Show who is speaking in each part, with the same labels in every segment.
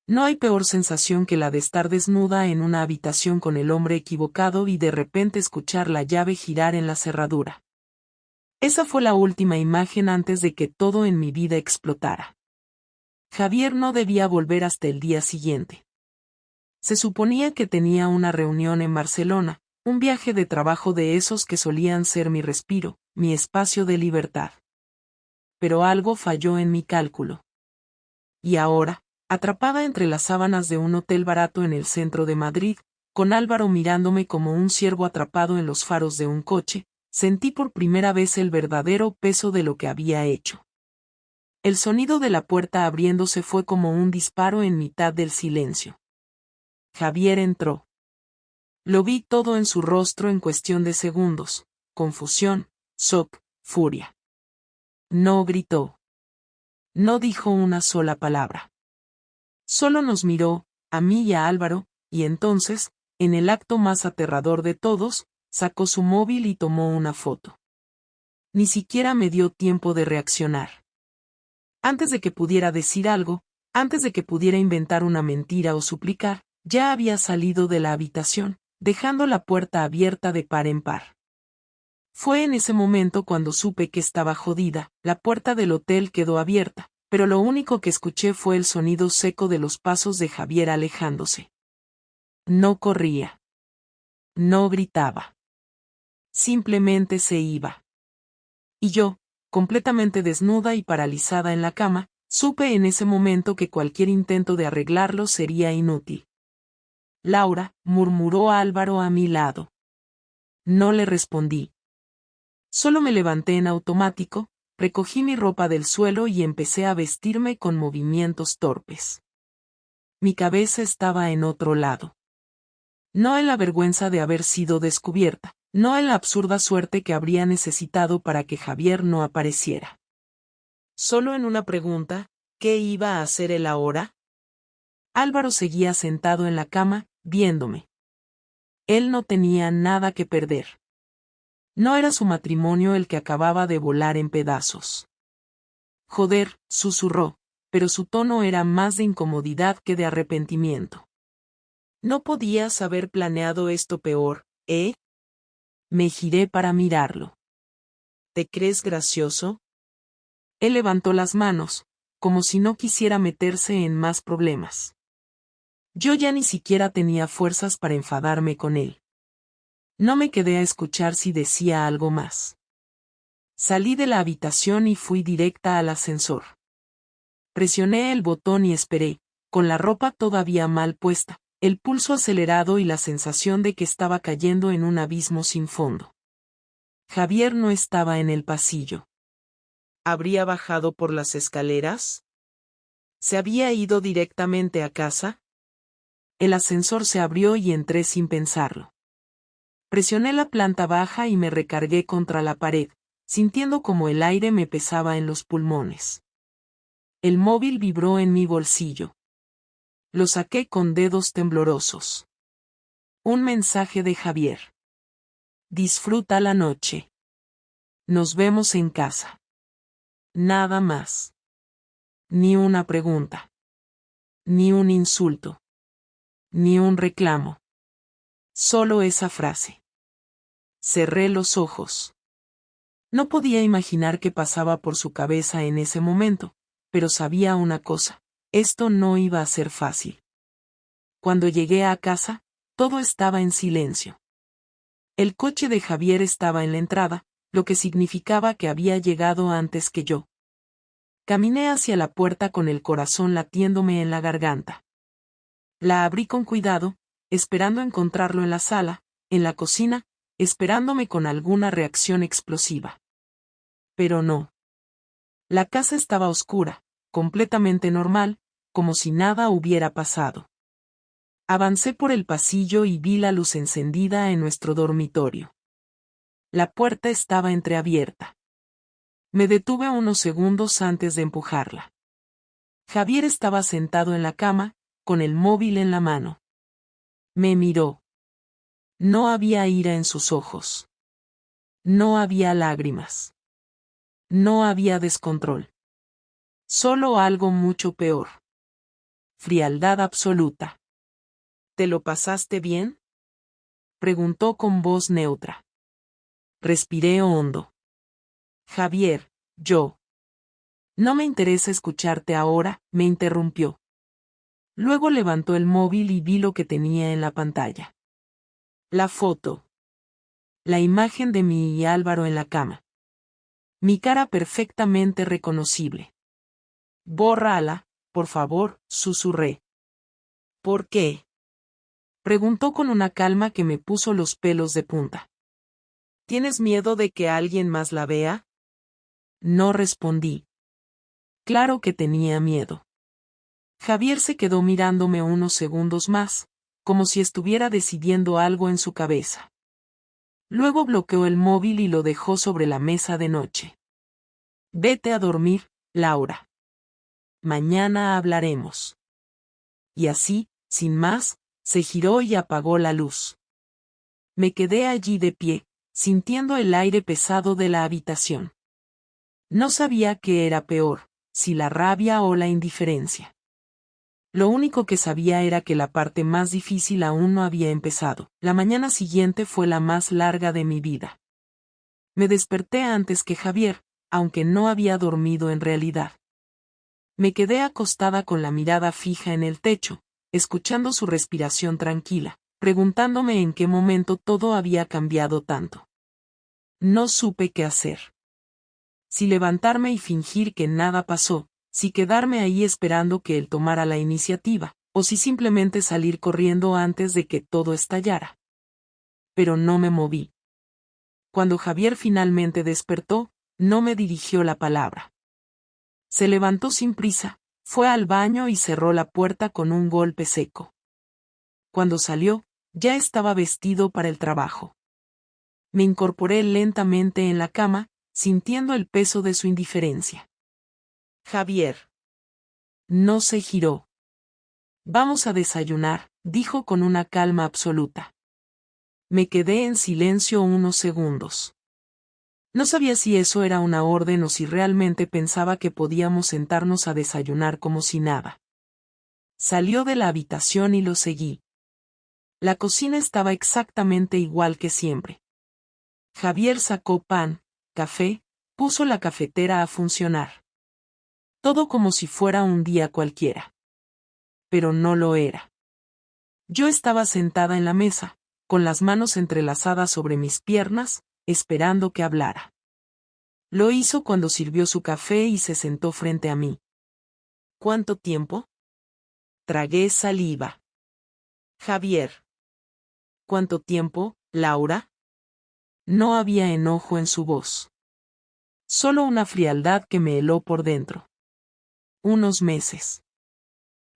Speaker 1: No hay peor sensación que la de estar desnuda en una habitación con el hombre equivocado y de repente escuchar la llave girar en la cerradura. Esa fue la última imagen antes de que todo en mi vida explotara. Javier no debía volver hasta el día siguiente. Se suponía que tenía una reunión en Barcelona, un viaje de trabajo de esos que solían ser mi respiro, mi espacio de libertad. Pero algo falló en mi cálculo. Y ahora, atrapada entre las sábanas de un hotel barato en el centro de Madrid, con Álvaro mirándome como un ciervo atrapado en los faros de un coche, sentí por primera vez el verdadero peso de lo que había hecho. El sonido de la puerta abriéndose fue como un disparo en mitad del silencio. Javier entró. Lo vi todo en su rostro en cuestión de segundos: confusión, shock, furia. No gritó. No dijo una sola palabra. Solo nos miró, a mí y a Álvaro, y entonces, en el acto más aterrador de todos, sacó su móvil y tomó una foto. Ni siquiera me dio tiempo de reaccionar. Antes de que pudiera decir algo, antes de que pudiera inventar una mentira o suplicar, ya había salido de la habitación, dejando la puerta abierta de par en par. Fue en ese momento cuando supe que estaba jodida. La puerta del hotel quedó abierta, pero lo único que escuché fue el sonido seco de los pasos de Javier alejándose. No corría. No gritaba. Simplemente se iba. Y yo, completamente desnuda y paralizada en la cama, supe en ese momento que cualquier intento de arreglarlo sería inútil. Laura, murmuró Álvaro a mi lado. No le respondí. Solo me levanté en automático, recogí mi ropa del suelo y empecé a vestirme con movimientos torpes. Mi cabeza estaba en otro lado. No en la vergüenza de haber sido descubierta, no en la absurda suerte que habría necesitado para que Javier no apareciera. Solo en una pregunta: ¿qué iba a hacer él ahora? Álvaro seguía sentado en la cama, viéndome. Él no tenía nada que perder. No era su matrimonio el que acababa de volar en pedazos. Joder, susurró, pero su tono era más de incomodidad que de arrepentimiento. No podías haber planeado esto peor, ¿eh? Me giré para mirarlo. ¿Te crees gracioso? Él levantó las manos, como si no quisiera meterse en más problemas. Yo ya ni siquiera tenía fuerzas para enfadarme con él. No me quedé a escuchar si decía algo más. Salí de la habitación y fui directa al ascensor. Presioné el botón y esperé, con la ropa todavía mal puesta, el pulso acelerado y la sensación de que estaba cayendo en un abismo sin fondo. Javier no estaba en el pasillo. ¿Habría bajado por las escaleras? ¿Se había ido directamente a casa? El ascensor se abrió y entré sin pensarlo. Presioné la planta baja y me recargué contra la pared, sintiendo como el aire me pesaba en los pulmones. El móvil vibró en mi bolsillo. Lo saqué con dedos temblorosos. Un mensaje de Javier. Disfruta la noche. Nos vemos en casa. Nada más. Ni una pregunta. Ni un insulto. Ni un reclamo. Solo esa frase. Cerré los ojos. No podía imaginar qué pasaba por su cabeza en ese momento, pero sabía una cosa: esto no iba a ser fácil. Cuando llegué a casa, todo estaba en silencio. El coche de Javier estaba en la entrada, lo que significaba que había llegado antes que yo. Caminé hacia la puerta con el corazón latiéndome en la garganta. La abrí con cuidado, esperando encontrarlo en la sala, en la cocina, esperándome con alguna reacción explosiva. Pero no. La casa estaba oscura, completamente normal, como si nada hubiera pasado. Avancé por el pasillo y vi la luz encendida en nuestro dormitorio. La puerta estaba entreabierta. Me detuve unos segundos antes de empujarla. Javier estaba sentado en la cama, con el móvil en la mano. Me miró. No había ira en sus ojos. No había lágrimas. No había descontrol. Solo algo mucho peor. frialdad absoluta. ¿Te lo pasaste bien?, preguntó con voz neutra. Respiré hondo. Javier, yo. No me interesa escucharte ahora, me interrumpió. Luego levantó el móvil y vi lo que tenía en la pantalla. La foto. La imagen de mí y Álvaro en la cama. Mi cara perfectamente reconocible. Bórrala, por favor, susurré. ¿Por qué?, preguntó con una calma que me puso los pelos de punta. ¿Tienes miedo de que alguien más la vea? No respondí. Claro que tenía miedo. Javier se quedó mirándome unos segundos más, como si estuviera decidiendo algo en su cabeza. Luego bloqueó el móvil y lo dejó sobre la mesa de noche. Vete a dormir, Laura. Mañana hablaremos. Y así, sin más, se giró y apagó la luz. Me quedé allí de pie, sintiendo el aire pesado de la habitación. No sabía qué era peor, si la rabia o la indiferencia. Lo único que sabía era que la parte más difícil aún no había empezado. La mañana siguiente fue la más larga de mi vida. Me desperté antes que Javier, aunque no había dormido en realidad. Me quedé acostada con la mirada fija en el techo, escuchando su respiración tranquila, preguntándome en qué momento todo había cambiado tanto. No supe qué hacer. Si levantarme y fingir que nada pasó, si quedarme ahí esperando que él tomara la iniciativa, o si simplemente salir corriendo antes de que todo estallara. Pero no me moví. Cuando Javier finalmente despertó, no me dirigió la palabra. Se levantó sin prisa, fue al baño y cerró la puerta con un golpe seco. Cuando salió, ya estaba vestido para el trabajo. Me incorporé lentamente en la cama, sintiendo el peso de su indiferencia. Javier. No se giró. Vamos a desayunar, dijo con una calma absoluta. Me quedé en silencio unos segundos. No sabía si eso era una orden o si realmente pensaba que podíamos sentarnos a desayunar como si nada. Salió de la habitación y lo seguí. La cocina estaba exactamente igual que siempre. Javier sacó pan, café, puso la cafetera a funcionar. Todo como si fuera un día cualquiera. Pero no lo era. Yo estaba sentada en la mesa, con las manos entrelazadas sobre mis piernas, esperando que hablara. Lo hizo cuando sirvió su café y se sentó frente a mí. ¿Cuánto tiempo? Tragué saliva. Javier. ¿Cuánto tiempo, Laura? No había enojo en su voz. Solo una frialdad que me heló por dentro. Unos meses.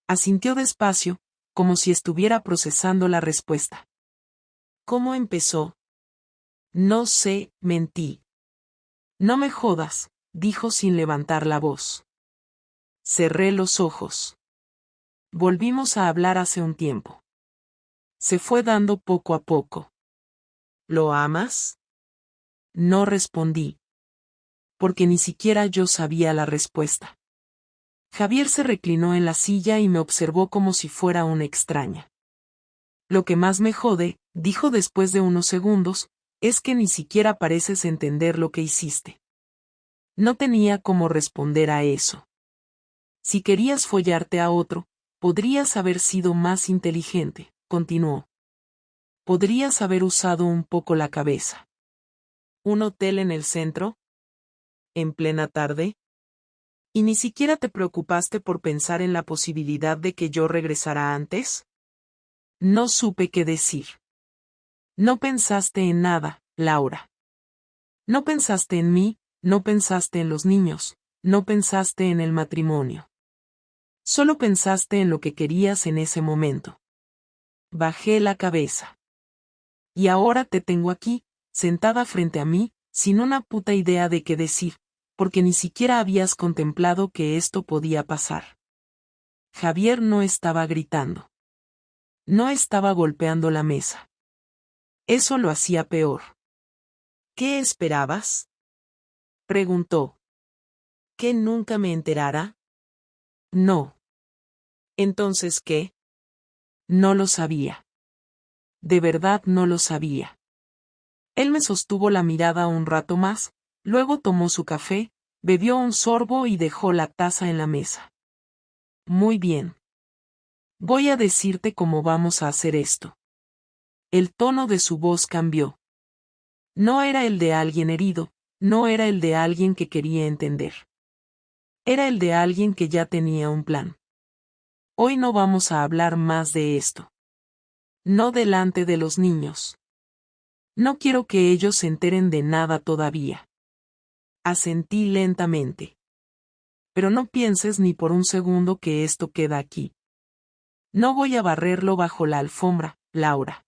Speaker 1: Asintió despacio, como si estuviera procesando la respuesta. ¿Cómo empezó? No sé, mentí. No me jodas, dijo sin levantar la voz. Cerré los ojos. Volvimos a hablar hace un tiempo. Se fue dando poco a poco. ¿Lo amas? No respondí. Porque ni siquiera yo sabía la respuesta. Javier se reclinó en la silla y me observó como si fuera una extraña. Lo que más me jode, dijo después de unos segundos, es que ni siquiera pareces entender lo que hiciste. No tenía cómo responder a eso. Si querías follarte a otro, podrías haber sido más inteligente, continuó. Podrías haber usado un poco la cabeza. ¿Un hotel en el centro? ¿En plena tarde? ¿Y ni siquiera te preocupaste por pensar en la posibilidad de que yo regresara antes? No supe qué decir. No pensaste en nada, Laura. No pensaste en mí, no pensaste en los niños, no pensaste en el matrimonio. Solo pensaste en lo que querías en ese momento. Bajé la cabeza. Y ahora te tengo aquí, sentada frente a mí, sin una puta idea de qué decir, porque ni siquiera habías contemplado que esto podía pasar. Javier no estaba gritando. No estaba golpeando la mesa. Eso lo hacía peor. ¿Qué esperabas?, preguntó. ¿Que nunca me enterara? No. ¿Entonces qué? No lo sabía. De verdad no lo sabía. Él me sostuvo la mirada un rato más, luego tomó su café, bebió un sorbo y dejó la taza en la mesa. Muy bien. Voy a decirte cómo vamos a hacer esto. El tono de su voz cambió. No era el de alguien herido, no era el de alguien que quería entender. Era el de alguien que ya tenía un plan. Hoy no vamos a hablar más de esto. No delante de los niños. No quiero que ellos se enteren de nada todavía. Asentí lentamente. Pero no pienses ni por un segundo que esto queda aquí. No voy a barrerlo bajo la alfombra, Laura.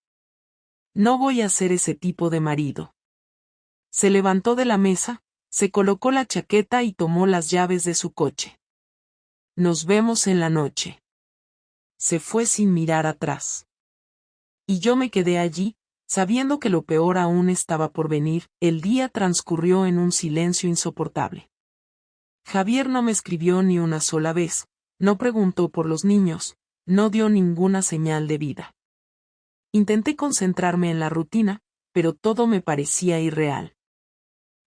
Speaker 1: No voy a ser ese tipo de marido. Se levantó de la mesa, se colocó la chaqueta y tomó las llaves de su coche. Nos vemos en la noche. Se fue sin mirar atrás. Y yo me quedé allí, sabiendo que lo peor aún estaba por venir. El día transcurrió en un silencio insoportable. Javier no me escribió ni una sola vez, no preguntó por los niños, no dio ninguna señal de vida. Intenté concentrarme en la rutina, pero todo me parecía irreal.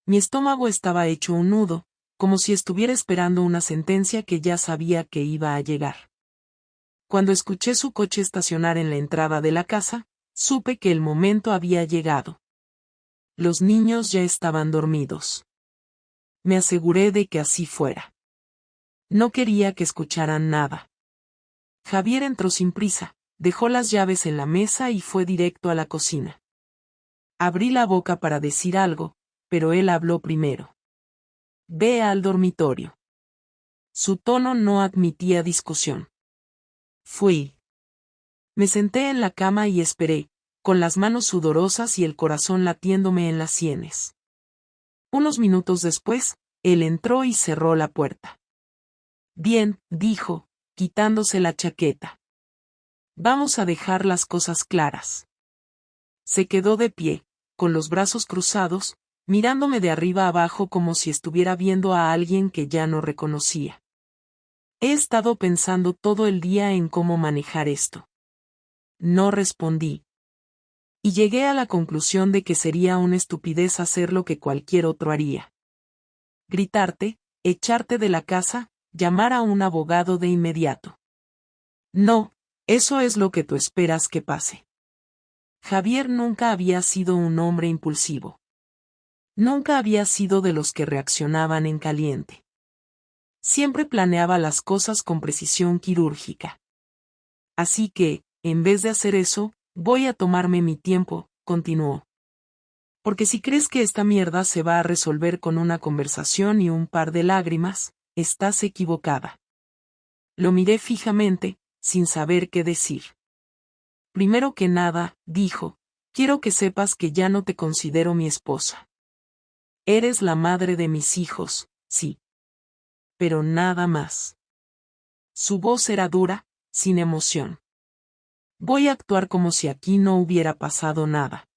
Speaker 1: Mi estómago estaba hecho un nudo, como si estuviera esperando una sentencia que ya sabía que iba a llegar. Cuando escuché su coche estacionar en la entrada de la casa, supe que el momento había llegado. Los niños ya estaban dormidos. Me aseguré de que así fuera. No quería que escucharan nada. Javier entró sin prisa, dejó las llaves en la mesa y fue directo a la cocina. Abrí la boca para decir algo, pero él habló primero. Ve al dormitorio. Su tono no admitía discusión. Fui. Me senté en la cama y esperé, con las manos sudorosas y el corazón latiéndome en las sienes. Unos minutos después, él entró y cerró la puerta. Bien, dijo, quitándose la chaqueta. Vamos a dejar las cosas claras. Se quedó de pie, con los brazos cruzados, mirándome de arriba abajo como si estuviera viendo a alguien que ya no reconocía. He estado pensando todo el día en cómo manejar esto. No respondí. Y llegué a la conclusión de que sería una estupidez hacer lo que cualquier otro haría. Gritarte, echarte de la casa, llamar a un abogado de inmediato. No, eso es lo que tú esperas que pase. Javier nunca había sido un hombre impulsivo. Nunca había sido de los que reaccionaban en caliente. Siempre planeaba las cosas con precisión quirúrgica. Así que, en vez de hacer eso, voy a tomarme mi tiempo, continuó. Porque si crees que esta mierda se va a resolver con una conversación y un par de lágrimas, estás equivocada. Lo miré fijamente, sin saber qué decir. Primero que nada, dijo, quiero que sepas que ya no te considero mi esposa. Eres la madre de mis hijos, sí. Pero nada más. Su voz era dura, sin emoción. Voy a actuar como si aquí no hubiera pasado nada.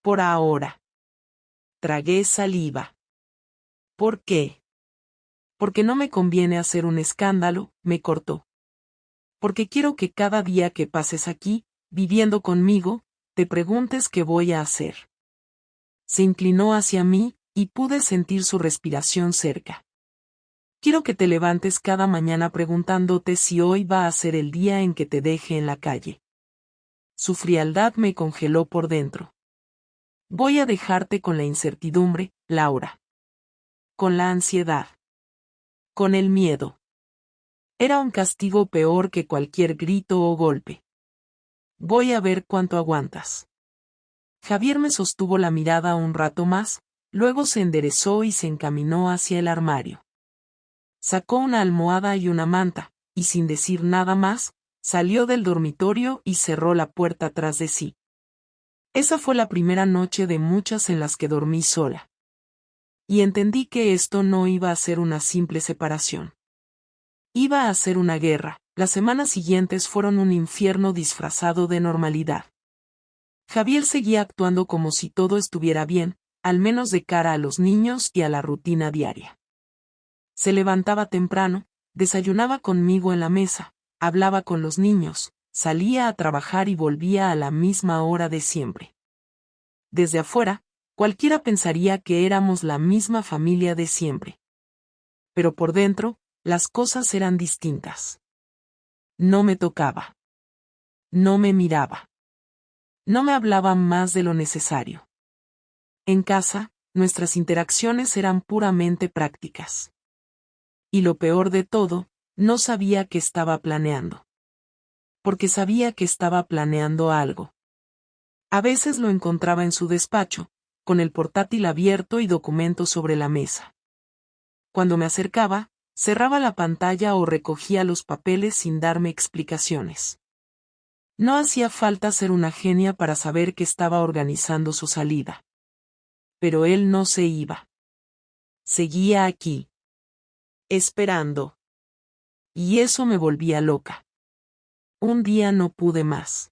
Speaker 1: Por ahora. Tragué saliva. ¿Por qué? Porque no me conviene hacer un escándalo, me cortó. Porque quiero que cada día que pases aquí, viviendo conmigo, te preguntes qué voy a hacer. Se inclinó hacia mí, y pude sentir su respiración cerca. Quiero que te levantes cada mañana preguntándote si hoy va a ser el día en que te deje en la calle. Su frialdad me congeló por dentro. Voy a dejarte con la incertidumbre, Laura. Con la ansiedad. Con el miedo. Era un castigo peor que cualquier grito o golpe. Voy a ver cuánto aguantas. Javier me sostuvo la mirada un rato más, luego se enderezó y se encaminó hacia el armario. Sacó una almohada y una manta, y sin decir nada más, salió del dormitorio y cerró la puerta tras de sí. Esa fue la primera noche de muchas en las que dormí sola. Y entendí que esto no iba a ser una simple separación. Iba a ser una guerra. Las semanas siguientes fueron un infierno disfrazado de normalidad. Javier seguía actuando como si todo estuviera bien, al menos de cara a los niños y a la rutina diaria. Se levantaba temprano, desayunaba conmigo en la mesa, hablaba con los niños, salía a trabajar y volvía a la misma hora de siempre. Desde afuera, cualquiera pensaría que éramos la misma familia de siempre. Pero por dentro, las cosas eran distintas. No me tocaba. No me miraba. No me hablaba más de lo necesario. En casa, nuestras interacciones eran puramente prácticas. Y lo peor de todo, no sabía qué estaba planeando. Porque sabía que estaba planeando algo. A veces lo encontraba en su despacho, con el portátil abierto y documentos sobre la mesa. Cuando me acercaba, cerraba la pantalla o recogía los papeles sin darme explicaciones. No hacía falta ser una genia para saber que estaba organizando su salida. Pero él no se iba. Seguía aquí. Esperando. Y eso me volvía loca. Un día no pude más.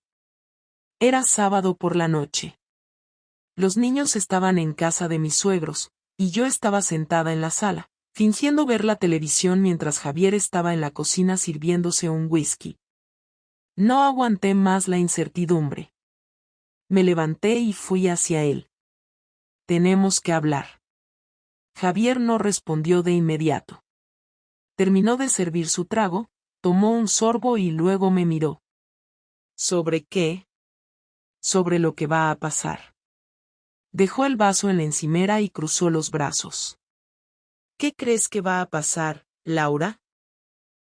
Speaker 1: Era sábado por la noche. Los niños estaban en casa de mis suegros, y yo estaba sentada en la sala, fingiendo ver la televisión mientras Javier estaba en la cocina sirviéndose un whisky. No aguanté más la incertidumbre. Me levanté y fui hacia él. Tenemos que hablar. Javier no respondió de inmediato. Terminó de servir su trago, tomó un sorbo y luego me miró. ¿Sobre qué? Sobre lo que va a pasar. Dejó el vaso en la encimera y cruzó los brazos. ¿Qué crees que va a pasar, Laura?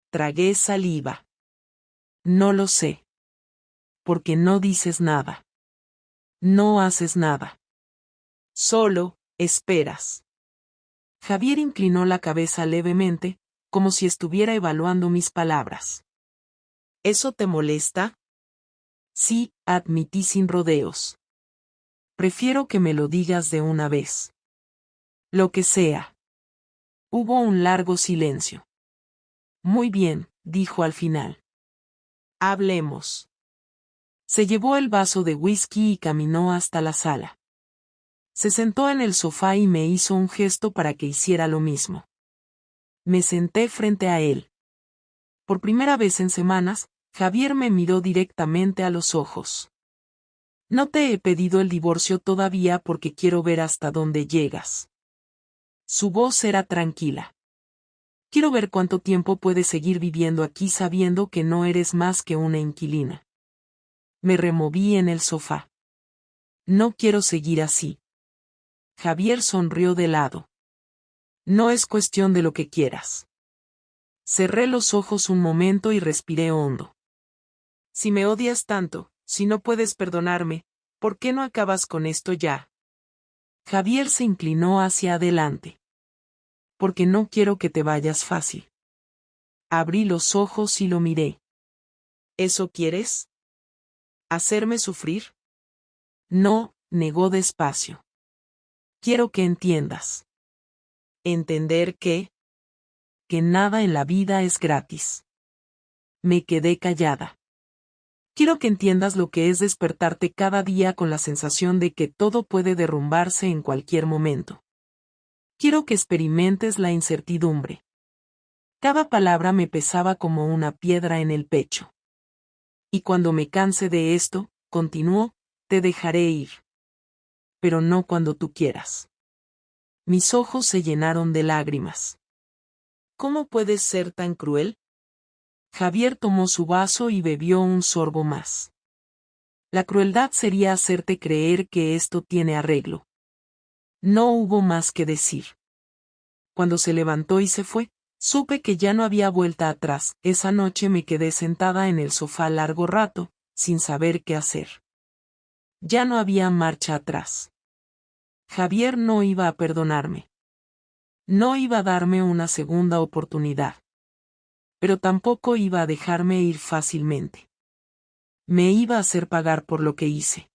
Speaker 1: Tragué saliva. No lo sé. Porque no dices nada. No haces nada. Solo, esperas. Javier inclinó la cabeza levemente, como si estuviera evaluando mis palabras. ¿Eso te molesta? Sí, admití sin rodeos. Prefiero que me lo digas de una vez. Lo que sea. Hubo un largo silencio. Muy bien, dijo al final. Hablemos. Se llevó el vaso de whisky y caminó hasta la sala. Se sentó en el sofá y me hizo un gesto para que hiciera lo mismo. Me senté frente a él. Por primera vez en semanas, Javier me miró directamente a los ojos. No te he pedido el divorcio todavía porque quiero ver hasta dónde llegas. Su voz era tranquila. Quiero ver cuánto tiempo puedes seguir viviendo aquí sabiendo que no eres más que una inquilina. Me removí en el sofá. No quiero seguir así. Javier sonrió de lado. No es cuestión de lo que quieras. Cerré los ojos un momento y respiré hondo. Si me odias tanto, si no puedes perdonarme, ¿por qué no acabas con esto ya? Javier se inclinó hacia adelante. Porque no quiero que te vayas fácil. Abrí los ojos y lo miré. ¿Eso quieres? ¿Hacerme sufrir? No, negó despacio. Quiero que entiendas. ¿Entender qué? Que nada en la vida es gratis. Me quedé callada. Quiero que entiendas lo que es despertarte cada día con la sensación de que todo puede derrumbarse en cualquier momento. Quiero que experimentes la incertidumbre. Cada palabra me pesaba como una piedra en el pecho. Y cuando me canse de esto, continuó, te dejaré ir. Pero no cuando tú quieras. Mis ojos se llenaron de lágrimas. ¿Cómo puedes ser tan cruel? Javier tomó su vaso y bebió un sorbo más. La crueldad sería hacerte creer que esto tiene arreglo. No hubo más que decir. Cuando se levantó y se fue, supe que ya no había vuelta atrás. Esa noche me quedé sentada en el sofá largo rato, sin saber qué hacer. Ya no había marcha atrás. Javier no iba a perdonarme. No iba a darme una segunda oportunidad. Pero tampoco iba a dejarme ir fácilmente. Me iba a hacer pagar por lo que hice.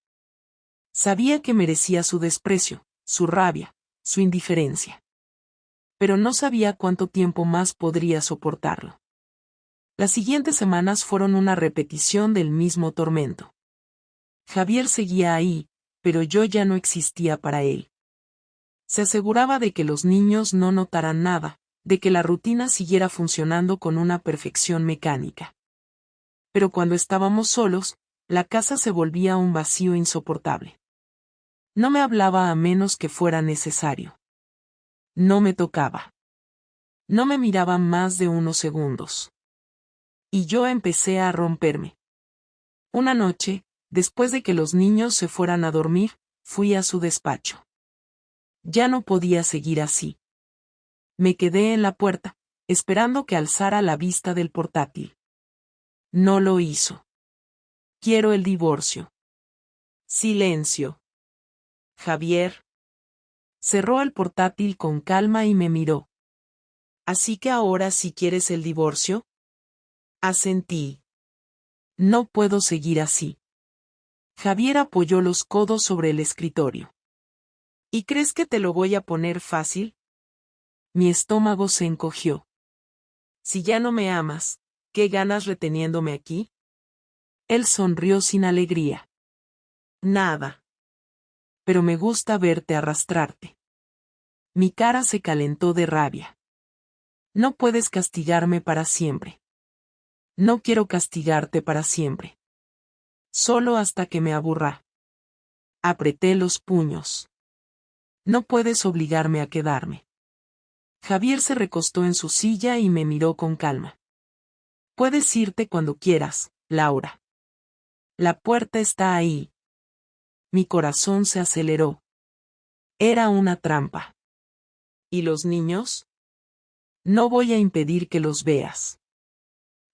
Speaker 1: Sabía que merecía su desprecio, su rabia, su indiferencia. Pero no sabía cuánto tiempo más podría soportarlo. Las siguientes semanas fueron una repetición del mismo tormento. Javier seguía ahí, pero yo ya no existía para él. Se aseguraba de que los niños no notaran nada, de que la rutina siguiera funcionando con una perfección mecánica. Pero cuando estábamos solos, la casa se volvía un vacío insoportable. No me hablaba a menos que fuera necesario. No me tocaba. No me miraba más de unos segundos. Y yo empecé a romperme. Una noche, después de que los niños se fueran a dormir, fui a su despacho. Ya no podía seguir así. Me quedé en la puerta, esperando que alzara la vista del portátil. No lo hizo. Quiero el divorcio. Silencio. Javier. Cerró el portátil con calma y me miró. ¿Así que ahora sí quieres el divorcio? Asentí. No puedo seguir así. Javier apoyó los codos sobre el escritorio. ¿Y crees que te lo voy a poner fácil? Mi estómago se encogió. Si ya no me amas, ¿qué ganas reteniéndome aquí? Él sonrió sin alegría. Nada. Pero me gusta verte arrastrarte. Mi cara se calentó de rabia. No puedes castigarme para siempre. No quiero castigarte para siempre. Solo hasta que me aburra. Apreté los puños. No puedes obligarme a quedarme. Javier se recostó en su silla y me miró con calma. Puedes irte cuando quieras, Laura. La puerta está ahí. Mi corazón se aceleró. Era una trampa. ¿Y los niños? No voy a impedir que los veas.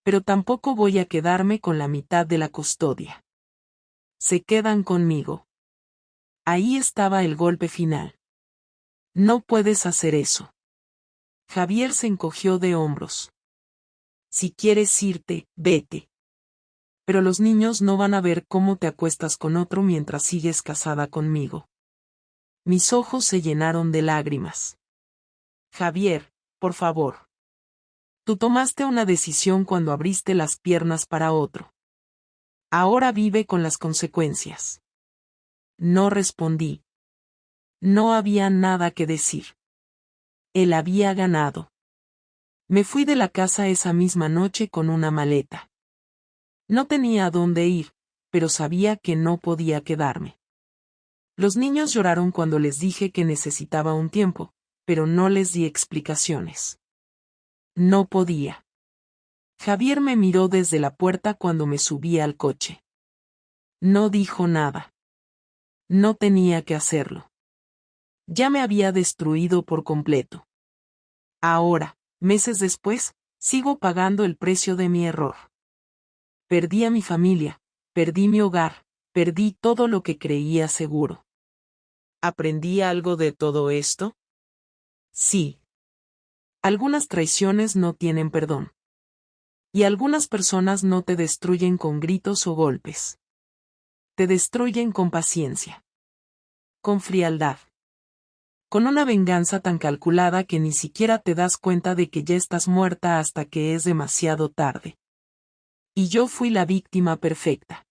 Speaker 1: Pero tampoco voy a quedarme con la mitad de la custodia. Se quedan conmigo. Ahí estaba el golpe final. No puedes hacer eso. Javier se encogió de hombros. Si quieres irte, vete. Pero los niños no van a ver cómo te acuestas con otro mientras sigues casada conmigo. Mis ojos se llenaron de lágrimas. Javier, por favor. Tú tomaste una decisión cuando abriste las piernas para otro. Ahora vive con las consecuencias. No respondí. No había nada que decir. Él había ganado. Me fui de la casa esa misma noche con una maleta. No tenía a dónde ir, pero sabía que no podía quedarme. Los niños lloraron cuando les dije que necesitaba un tiempo, pero no les di explicaciones. No podía. Javier me miró desde la puerta cuando me subí al coche. No dijo nada. No tenía que hacerlo. Ya me había destruido por completo. Ahora, meses después, sigo pagando el precio de mi error. Perdí a mi familia, perdí mi hogar, perdí todo lo que creía seguro. ¿Aprendí algo de todo esto? Sí. Algunas traiciones no tienen perdón. Y algunas personas no te destruyen con gritos o golpes. Te destruyen con paciencia. Con frialdad. Con una venganza tan calculada que ni siquiera te das cuenta de que ya estás muerta hasta que es demasiado tarde. Y yo fui la víctima perfecta.